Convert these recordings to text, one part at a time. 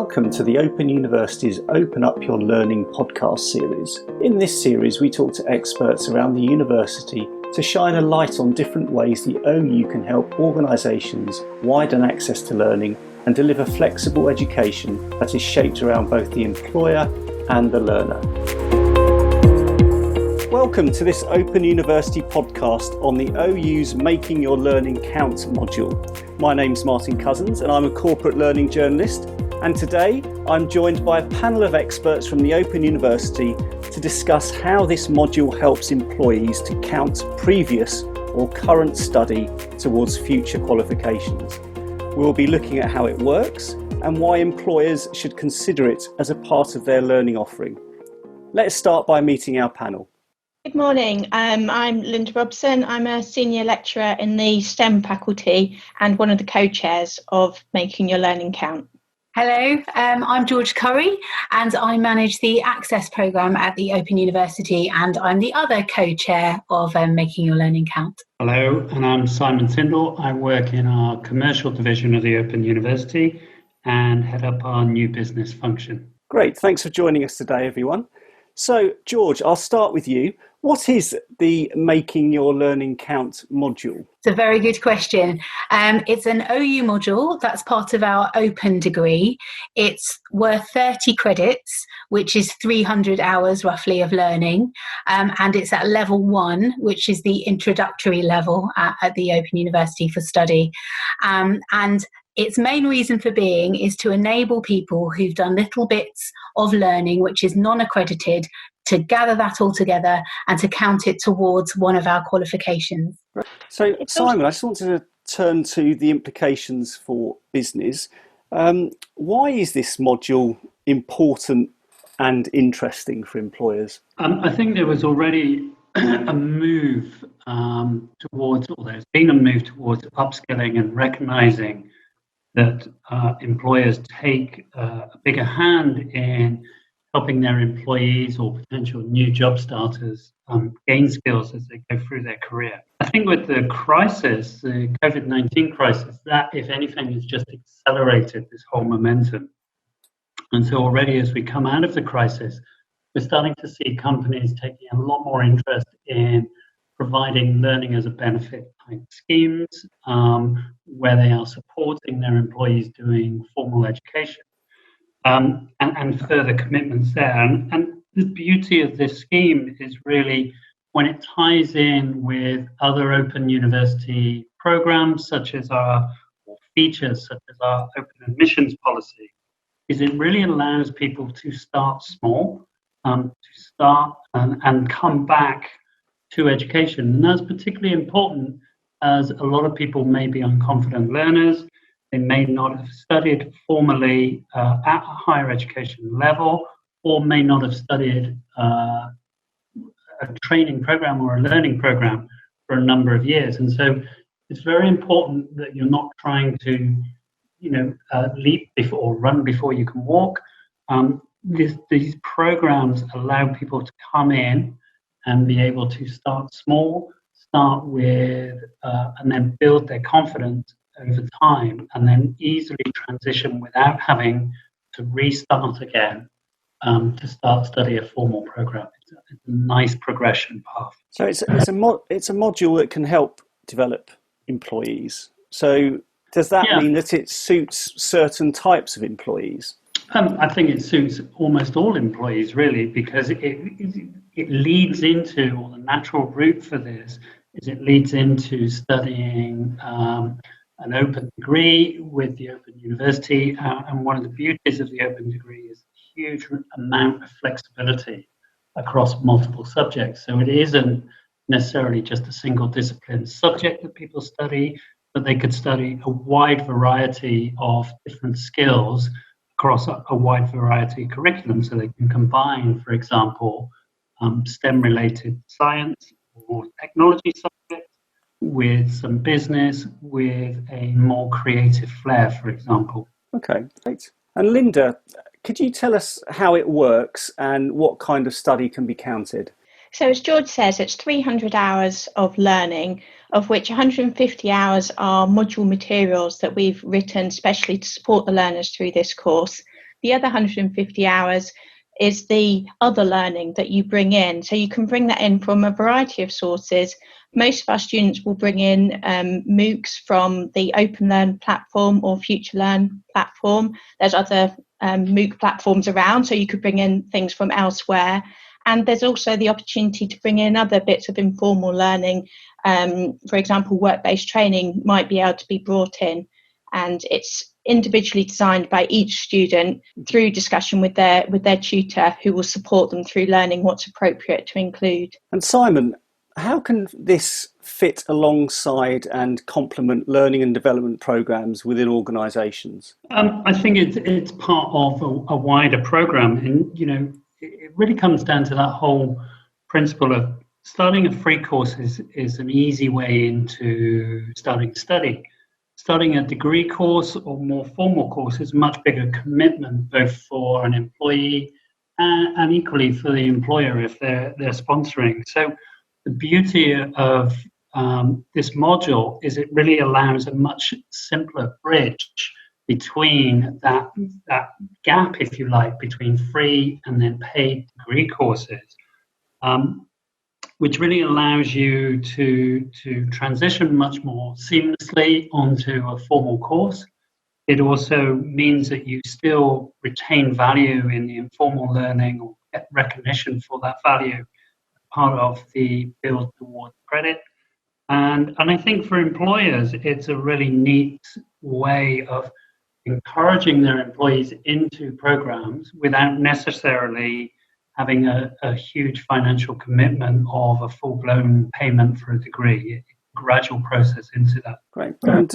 Welcome to the Open University's Open Up Your Learning podcast series. In this series, we talk to experts around the university to shine a light on different ways the OU can help organisations widen access to learning and deliver flexible education that is shaped around both the employer and the learner. Welcome to this Open University podcast on the OU's Making Your Learning Count module. My name's Martin Couzins and I'm a corporate learning journalist. And today I'm joined by a panel of experts from the Open University to discuss how this module helps employees to count previous or current study towards future qualifications. We'll be looking at how it works and why employers should consider it as a part of their learning offering. Let's start by meeting our panel. Good morning, I'm Linda Robson. I'm a senior lecturer in the STEM faculty and one of the co-chairs of Making Your Learning Count. Hello, I'm George Curry and I manage the Access programme at the Open University and I'm the other co-chair of Making Your Learning Count. Hello, and I'm Simon Tindall. I work in our commercial division of the Open University and head up our new business function. Great, thanks for joining us today, everyone. So, George, I'll start with you. What is the Making Your Learning Count module? It's a very good question. It's an OU module that's part of our open degree. It's worth 30 credits, which is 300 hours roughly of learning. And it's at level 1, which is the introductory level at the Open University for study. And its main reason for being is to enable people who've done little bits of learning, which is non-accredited, to gather that all together and to count it towards one of our qualifications. So, Simon, I just wanted to turn to the implications for business. Why is this module important and interesting for employers? I think there was already a move towards, or there's been a move towards upskilling and recognising that employers take a bigger hand in helping their employees or potential new job starters gain skills as they go through their career. I think with the crisis, the COVID-19 crisis, that, if anything, has just accelerated this whole momentum. And so already as we come out of the crisis, we're starting to see companies taking a lot more interest in providing learning as a benefit type schemes where they are supporting their employees doing formal education. And further commitments there. And the beauty of this scheme is really when it ties in with other Open University programs such as or features such as our open admissions policy, is it really allows people to start small, to start and come back to education. And that's particularly important as a lot of people may be unconfident learners. They may not have studied formally at a higher education level, or may not have studied a training program or a learning program for a number of years. And so it's very important that you're not trying to, leap before or run before you can walk. These programs allow people to come in and be able to start small, start with, and then build their confidence over time, and then easily transition without having to restart again to start study a formal program. It's a nice progression path. So it's a module that can help develop employees. So does that mean that it suits certain types of employees? I think it suits almost all employees really, because it leads into, or the natural route for this is it leads into studying an open degree with the Open University, and one of the beauties of the open degree is a huge amount of flexibility across multiple subjects. So it isn't necessarily just a single discipline subject that people study, but they could study a wide variety of different skills across a wide variety of curriculum. So they can combine, for example, STEM-related science or technology subjects with some business, with a more creative flair, for example. Okay, great. And Linda, could you tell us how it works and what kind of study can be counted? So as George says, it's 300 hours of learning, of which 150 hours are module materials that we've written specially to support the learners through this course. the other 150 hours is the other learning that you bring in. So you can bring that in from a variety of sources. Most of our students will bring in MOOCs from the OpenLearn platform or FutureLearn platform. There's other MOOC platforms around, so you could bring in things from elsewhere. And there's also the opportunity to bring in other bits of informal learning. For example, work-based training might be able to be brought in. And it's individually designed by each student through discussion with their tutor, who will support them through learning what's appropriate to include. And Simon, how can this fit alongside and complement learning and development programs within organisations? I think it's part of a wider program, and it really comes down to that whole principle of starting a free course is an easy way into starting to study. Starting a degree course or more formal course is a much bigger commitment, both for an employee and equally for the employer if they're sponsoring. So the beauty of this module is it really allows a much simpler bridge between that gap, if you like, between free and then paid degree courses, which really allows you to transition much more seamlessly onto a formal course. It also means that you still retain value in the informal learning or get recognition for that value, part of the build towards credit. And I think for employers, it's a really neat way of encouraging their employees into programs without necessarily having a huge financial commitment of a full-blown payment for a degree. A gradual process into that. Great. And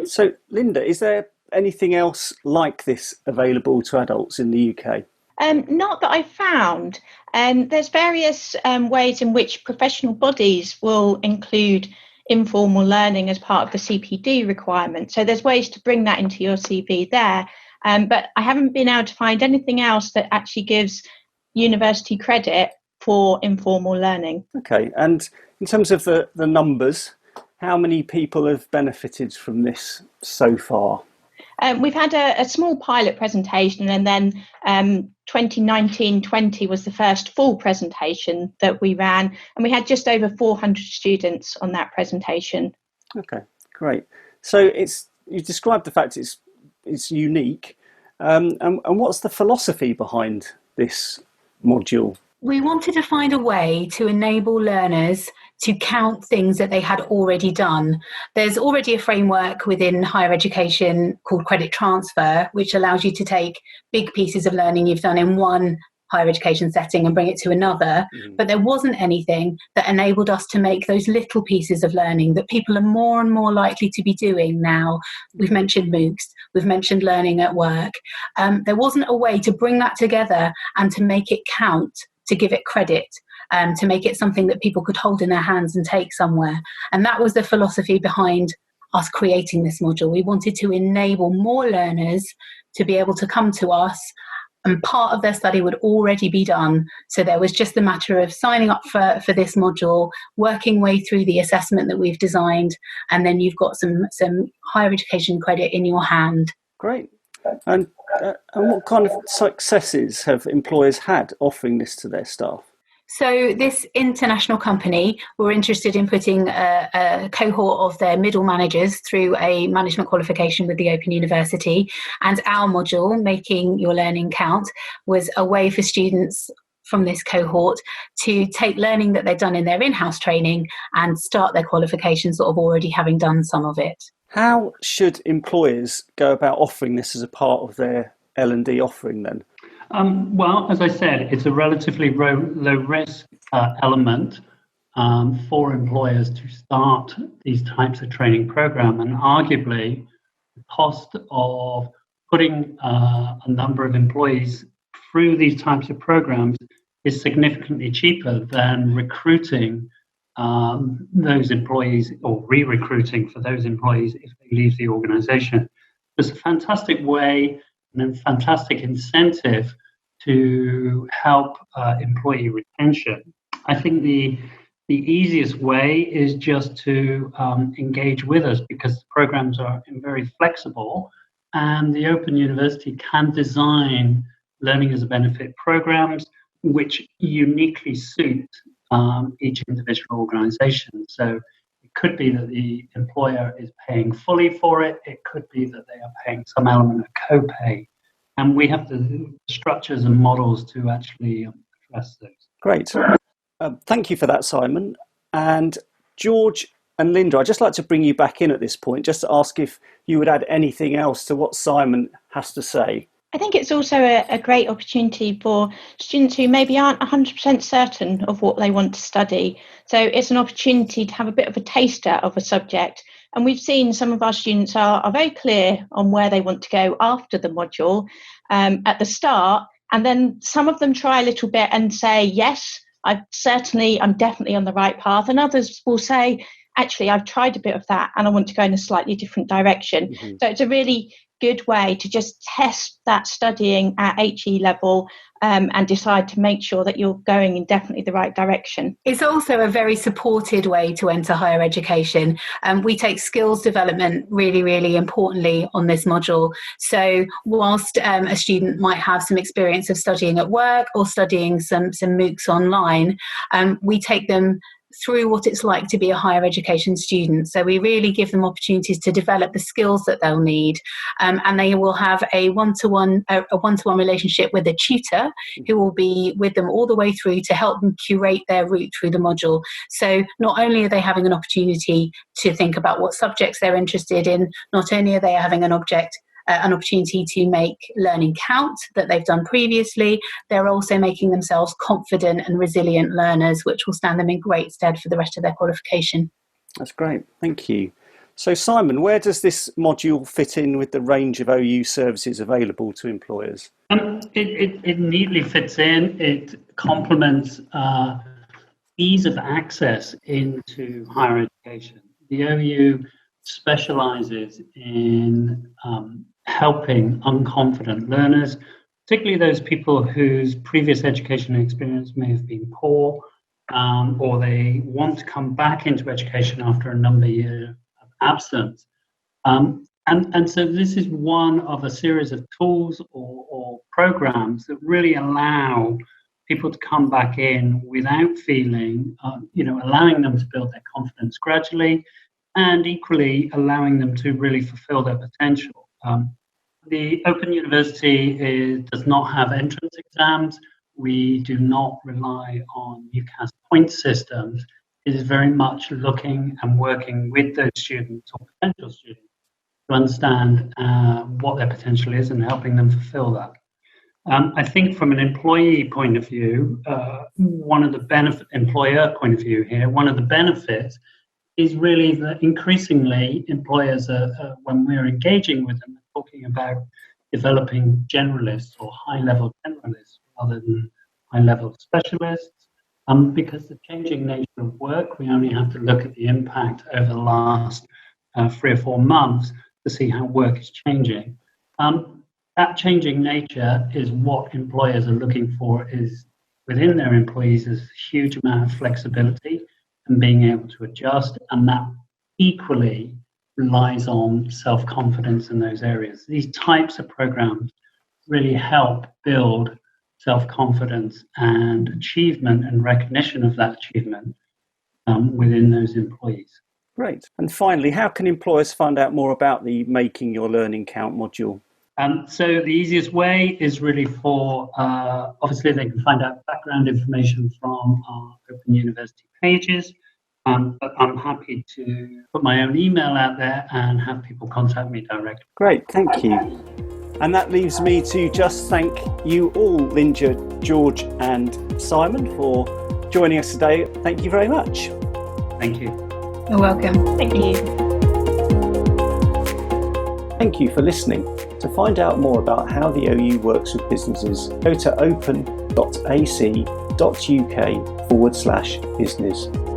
so, Linda, is there anything else like this available to adults in the UK? Not that I've found. There's various ways in which professional bodies will include informal learning as part of the CPD requirement. So there's ways to bring that into your CV there. But I haven't been able to find anything else that actually gives university credit for informal learning. Okay, and in terms of the numbers, how many people have benefited from this so far? We've had a small pilot presentation, and then 2019-20 was the first full presentation that we ran, and we had just over 400 students on that presentation. Okay, great. So you described the fact it's unique, and what's the philosophy behind this module? We wanted to find a way to enable learners to count things that they had already done. There's already a framework within higher education called credit transfer, which allows you to take big pieces of learning you've done in one higher education setting and bring it to another. But there wasn't anything that enabled us to make those little pieces of learning that people are more and more likely to be doing now. We've mentioned MOOCs, we've mentioned learning at work. There wasn't a way to bring that together and to make it count, to give it credit, to make it something that people could hold in their hands and take somewhere. And that was the philosophy behind us creating this module. We wanted to enable more learners to be able to come to us, and part of their study would already be done. So there was just the matter of signing up for this module, working way through the assessment that we've designed, and then you've got some higher education credit in your hand. Great. And what kind of successes have employers had offering this to their staff? So this international company were interested in putting a cohort of their middle managers through a management qualification with the Open University, and our module, Making Your Learning Count, was a way for students from this cohort to take learning that they've done in their in-house training and start their qualification sort of already having done some of it. How should employers go about offering this as a part of their L&D offering then? Well, as I said, it's a relatively low-risk element for employers to start these types of training program, and arguably the cost of putting a number of employees through these types of programs is significantly cheaper than recruiting those employees or re-recruiting for those employees if they leave the organization. It's a fantastic way and a fantastic incentive to help employee retention. I think the easiest way is just to engage with us, because the programs are very flexible and the Open University can design learning as a benefit programs which uniquely suit each individual organisation. So it could be that the employer is paying fully for it. It could be that they are paying some element of co-pay. And we have the structures and models to actually address those. Great. Thank you for that, Simon. And George and Linda, I'd just like to bring you back in at this point, just to ask if you would add anything else to what Simon has to say. I think it's also a great opportunity for students who maybe aren't 100% certain of what they want to study. So it's an opportunity to have a bit of a taster of a subject. And we've seen some of our students are very clear on where they want to go after the module at the start. And then some of them try a little bit and say, yes, I'm definitely on the right path. And others will say, actually, I've tried a bit of that and I want to go in a slightly different direction. Mm-hmm. So it's a really good way to just test that studying at HE level and decide to make sure that you're going in definitely the right direction. It's also a very supported way to enter higher education. We take skills development really, really importantly on this module. So whilst a student might have some experience of studying at work or studying some MOOCs online, we take them through what it's like to be a higher education student. So we really give them opportunities to develop the skills that they'll need, and they will have a one-to-one relationship with a tutor who will be with them all the way through to help them curate their route through the module. So not only are they having an opportunity to think about what subjects they're interested in, not only are they having an opportunity to make learning count that they've done previously, they're also making themselves confident and resilient learners, which will stand them in great stead for the rest of their qualification. That's great, thank you. So Simon, where does this module fit in with the range of OU services available to employers? It neatly fits in. It complements ease of access into higher education. The OU specialises in helping unconfident learners, particularly those people whose previous educational experience may have been poor, or they want to come back into education after a number of years of absence. And so this is one of a series of tools or programs that really allow people to come back in without feeling, allowing them to build their confidence gradually, and equally allowing them to really fulfill their potential. The Open University does not have entrance exams. We do not rely on UCAS point systems. It is very much looking and working with those students or potential students to understand what their potential is and helping them fulfill that. I think from an employee point of view, employer point of view here, one of the benefits is really that increasingly employers when we're engaging with them, talking about developing generalists or high-level generalists rather than high-level specialists. Because the changing nature of work, we only have to look at the impact over the last 3 or 4 months to see how work is changing. That changing nature is what employers are looking for, is within their employees is a huge amount of flexibility and being able to adjust, and that equally relies on self-confidence in those areas. These types of programs really help build self-confidence and achievement and recognition of that achievement within those employees. Great. And finally, how can employers find out more about the Making Your Learning Count module? So the easiest way is really for, obviously they can find out background information from our Open University pages. But I'm happy to put my own email out there and have people contact me directly. Great, thank you. And that leaves me to just thank you all, Linda, George and Simon, for joining us today. Thank you very much. Thank you. You're welcome. Thank you. Thank you for listening. To find out more about how the OU works with businesses, go to open.ac.uk/business.